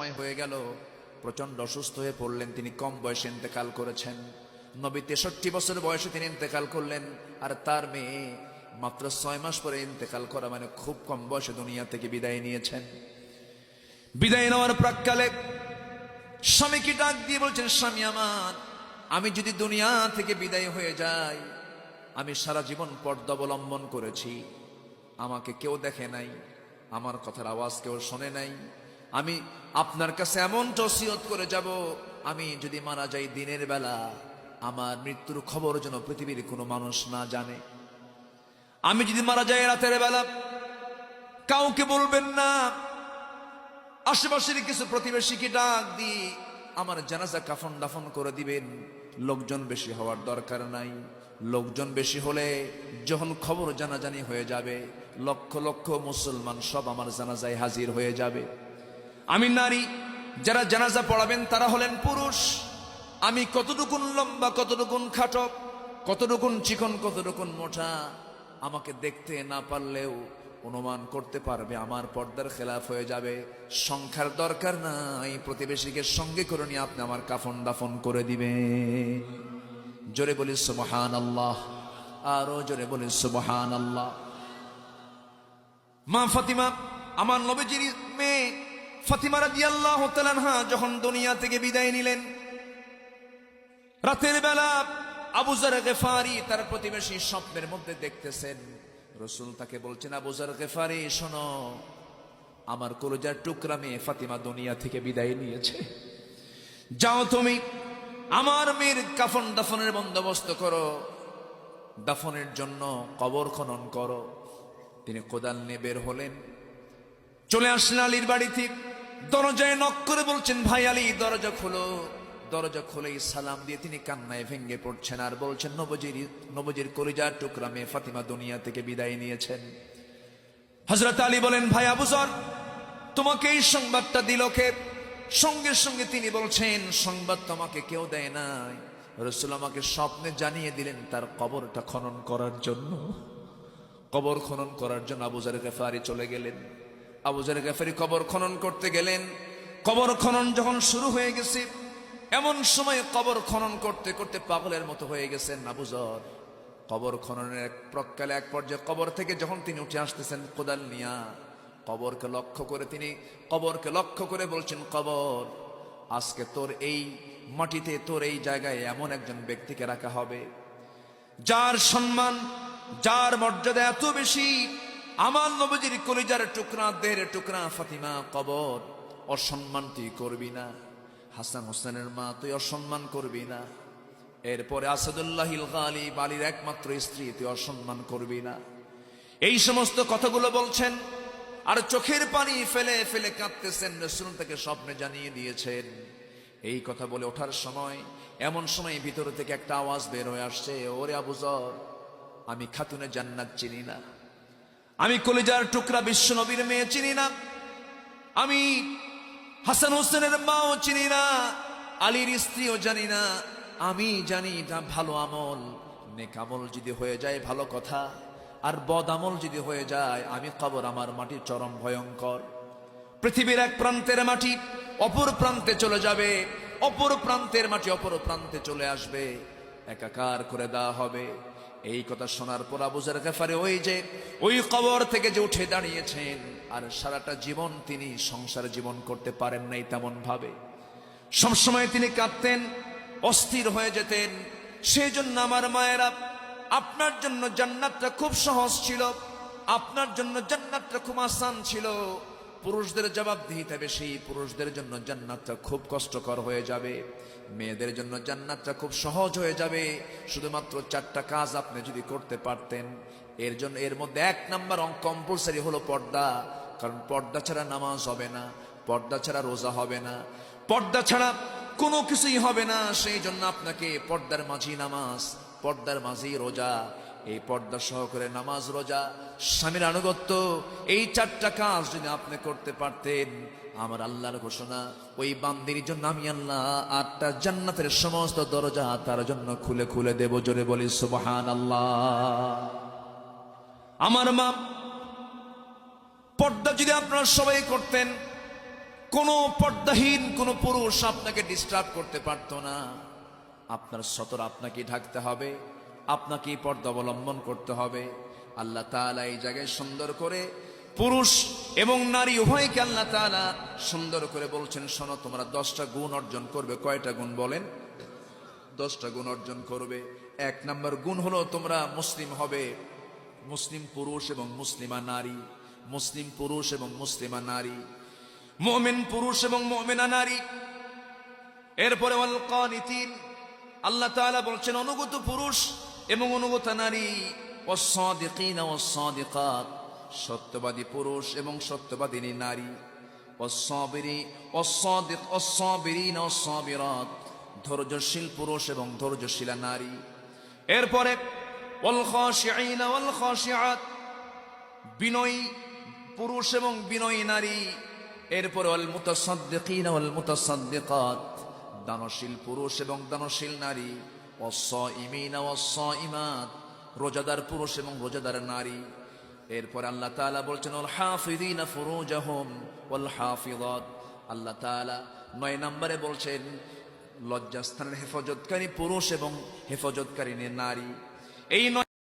সময় হয়ে গেল, প্রচন্ড অসুস্থ হয়ে পড়লেন, তিনি কম বয়সে ইন্তেকাল করেছেন। নবী 63 বছর বয়সে তিনি ইন্তেকাল করলেন, আর তার মেয়ে মাত্র 6 মাস পরে ইন্তেকাল করা, মানে খুব কম বয়সে দুনিয়া থেকে বিদায় নিয়েছেন। বিদায় নেওয়ার প্রাক্কালে স্বামীকে ডাক দিয়ে বলছেন, স্বামী আমার, আমি যদি দুনিয়া থেকে বিদায় হয়ে যাই, আমি সারা জীবন পর্দা অবলম্বন করেছি, আমাকে কেউ দেখে নাই, আমার কথার আওয়াজ কেউ শোনে নাই, আমি আপনার কাছে এমন ওসিয়ত করে যাব, আমি যদি মারা যাই দিনের বেলা, আমার মৃত্যুর খবর যেন পৃথিবীর কোনো মানুষ না জানে। আমি যদি মারা যাই রাতের বেলা, কাউকে বলবেন না। আশেপাশের কিছু প্রতিবেশীকে ডাক দিয়ে আমার জানাজা কাফন দাফন করে দিবেন। লোকজন বেশি হওয়ার দরকার নাই, লোকজন বেশি হলে যখন খবর জানাজানি হয়ে যাবে, লক্ষ লক্ষ মুসলমান সব আমার জানাজায় হাজির হয়ে যাবে। আমি নারী, যারা জানাজা পড়াবেন তারা হলেন পুরুষ। আমি কতটুকুন লম্বা, কতটুকুন খাটো, কতটুকুন চিকন, কতটুকুন মোটা, আমাকে দেখতে না পারলেও অনুমান করতে পারবে আমার পর্দার খেলাফ হয়ে যাবে। সংখ্যার দরকার নাই, প্রতিবেশীকে সঙ্গে করে নিয়ে আপনি আমার কাফন দাফন করে দিবেন। জোরে বলি সুবহানাল্লাহ, আরো জোরে বলি সুবহানাল্লাহ। মা ফাতিমা, আমার নবীজির মেয়ে ফাতিমা রাদিয়াল্লাহু তাআলা আনহা যখন দুনিয়া থেকে বিদায় নিলেন, রাতের বেলা আবু যর গিফারি তার প্রতিবেশী স্বপ্নের মধ্যে দেখতেছেন, রাসূল তাকে বলছেন, আবু যর গিফারি শোনো, আমার কলিজার টুকরা মেয়ে ফাতিমা দুনিয়া থেকে বিদায় নিয়েছে, যাও তুমি আমার মেয়ের কাফন দাফনের বন্দোবস্ত করো, দাফনের জন্য কবর খনন করো। তিনি কোদাল নিয়ে বের হলেন, চলে আসলেন আলীর বাড়িতে, দরজায় নক করে বলছেন, ভাই আলী দরজা খোলো। দরজা খুলেই সালাম দিয়ে তিনি কান্নায় ভেঙে পড়ছেন আর বলছেন, নবীজির কলিজার টুকরা মেয়ে ফাতিমা দুনিয়া থেকে বিদায় নিয়েছেন। হযরত আলী বলেন, ভাই আবু যর, তোমাকে এই সংবাদটা দিল কে? সঙ্গে সঙ্গে তিনি বলছেন, সংবাদ তোমাকে কেউ দেয় নাই, রাসূল আমাকে স্বপ্নে জানিয়ে দিলেন তার কবরটা খনন করার জন্য। কবর খনন করার জন্য আবু যর গিফারি চলে গেলেন। আবু যর গিফারি কবর খনন করতে গেলেন। কবর খনন যখন শুরু হয়ে গেছে, এমন সময় কবর খনন করতে করতে পাগলের মতো হয়ে গেছেন আবু যর। কবর খননের এক প্রকালে এক পর্যায়ে কবর থেকে যখন তিনি উঠে আসতেছেন কোদাল নিয়া, কবরকে লক্ষ্য করে বলছেন, কবর, আজকে তোর এই মাটিতে, তোর এই জায়গায় এমন একজন ব্যক্তিকে রাখা হবে যার সম্মান, যার মর্যাদা এত বেশি, আমার নবীজির কলিজার টুকরা, দেহের টুকরা ফাতিমা, কবর অসম্মান তুই করবি না, হাসান হোসেনের মা তুই অসম্মান করবি না, এরপরে আসাদুল্লাহিল গালিব আলীর একমাত্র স্ত্রী তুই অসম্মান করবি না। এই সমস্ত কথাগুলো বলছেন আর চোখের পানি ফেলে ফেলে কাঁদতেছেন। রাসূল তাকে স্বপ্নে জানিয়ে দিয়েছেন। এই কথা বলে ওঠার সময়, এমন সময় ভিতর থেকে একটা আওয়াজ বের হয়ে আসছে, ওরে আবু যর, আমি খাতুনে জান্নাত চিনি না, আমি কলিজার টুকরা বিশ্ব নবীর মেয়ে চিনি না, আমি হাসান হোসেনের মাও চিনি না, আলীর স্ত্রীও জানি না। আমি জানি এটা ভালো আমল, নেক আমল যদি হয়ে যায় ভালো কথা, আর বদ আমল যদি হয়ে যায়, আমি কবর আমার মাটি চরম ভয়ঙ্কর। পৃথিবীর এক প্রান্তের মাটি অপর প্রান্তে চলে যাবে, অপর প্রান্তের মাটি অপর প্রান্তে চলে আসবে, একাকার করে দেওয়া হবে। এই কথা শোনার পর আবু যর গিফারি ওই কবর থেকে যে উঠে দাঁড়িয়েছেন, আর সারাটা জীবন তিনি সংসার জীবন করতে পারেন নাই তেমন ভাবে। সবসময় তিনি কাঁদতেন, অস্থির হয়ে যেতেন। সেই জন্য আমার মায়েরা, আপনার জন্য জান্নাতটা খুব সহজ ছিল, আপনার জন্য জান্নাতটা খুব আসান ছিল। পুরুষদের জবাবদিহিতা বেশি, পুরুষদের জন্য জান্নাতটা খুব কষ্টকর হয়ে যাবে, মেয়েদের জন্য জান্নাতটা খুব সহজ হয়ে যাবে। শুধুমাত্র 4টা কাজ আপনি যদি করতে পারতেন। এর মধ্যে 1 নাম্বার কম্পালসারি হলো পর্দা, কারণ পর্দা ছাড়া নামাজ হবে না, পর্দা ছাড়া রোজা হবে না, পর্দা ছাড়া কোনো কিছুই হবে না। সেই জন্য আপনাকে পর্দার মাঝি নামাজ, পর্দার মাঝি রোজা, এই পর্দা সহকারে নামাজ, রোজা, স্বামীর আনুগত্য, এই 4টা কাজ যদি আপনি করতে পারতেন, আমার আল্লাহর ঘোষণা, ওই বান্দির জন্য আমি আল্লাহ 8টা জান্নাতের সমস্ত দরজা তার জন্য খুলে খুলে দেব। জোরে বলি সুবহানাল্লাহ। আমার মা, পর্দা যদি আপনারা সবাই করতেন, কোনো পর্দাহীন কোনো পুরুষ আপনাকে ডিস্টার্ব করতে পারতো না। আপনার সতর আপনাকে ঢাকতে হবে, আপনাকে পর্দা অবলম্বন করতে হবে। আল্লাহ তাআলা এই জায়গায় সুন্দর করে পুরুষ এবং নারী উভয়কে আল্লাহ তাআলা সুন্দর করে বলছেন, শোনো তোমরা 10টা গুণ অর্জন করবে। কয়টা গুণ বলেন? 10টা গুণ অর্জন করবে। 1 নম্বর গুণ হলো তোমরা মুসলিম হবে, মুসলিম পুরুষ এবং মুসলিমা নারী, মুসলিম পুরুষ এবং মুসলিমা নারী, মুমিন পুরুষ এবং মুমিনা নারী। এরপরে ওয়াল কানিতিন, আল্লাহ তাআলা বলছেন অনুগত পুরুষ এবং অনুগত নারী, ওয়াস সাদিকিনা ওয়াস সাদিকাত, সত্যবাদী পুরুষ এবং সত্যবাদিনী নারী, ওয়াস সাবিরি ওয়াস সাদিক ওয়াস সাবিরিনা ওয়াস সাবিরাত, ধৈর্যশীল পুরুষ এবং ধৈর্যশীলা নারী। এরপরে ওয়াল খাশিঈনা ওয়াল খাশিআত, বিনয়ী পুরুষ এবং বিনয়ী নারী। এরপরে ওয়াল মুতাসাদ্দিকিনা ওয়াল মুতাসাদ্দিকাত, দানশীল পুরুষ এবং দানশীল নারী। ওয়াস সাইমিনা ওয়াস সাইমাত, রোজাদার পুরুষ এবং রোজাদার নারী। এরপর আল্লাহ তাআলা বলছেন ওয়াল হাফিযিনা ফুরুজাহুম ওয়াল হাফিযাত, আল্লাহ তাআলা 9 নম্বরে বলছেন লজ্জাস্থানের হেফাজতকারী পুরুষ এবং হেফাজতকারী নারী। এই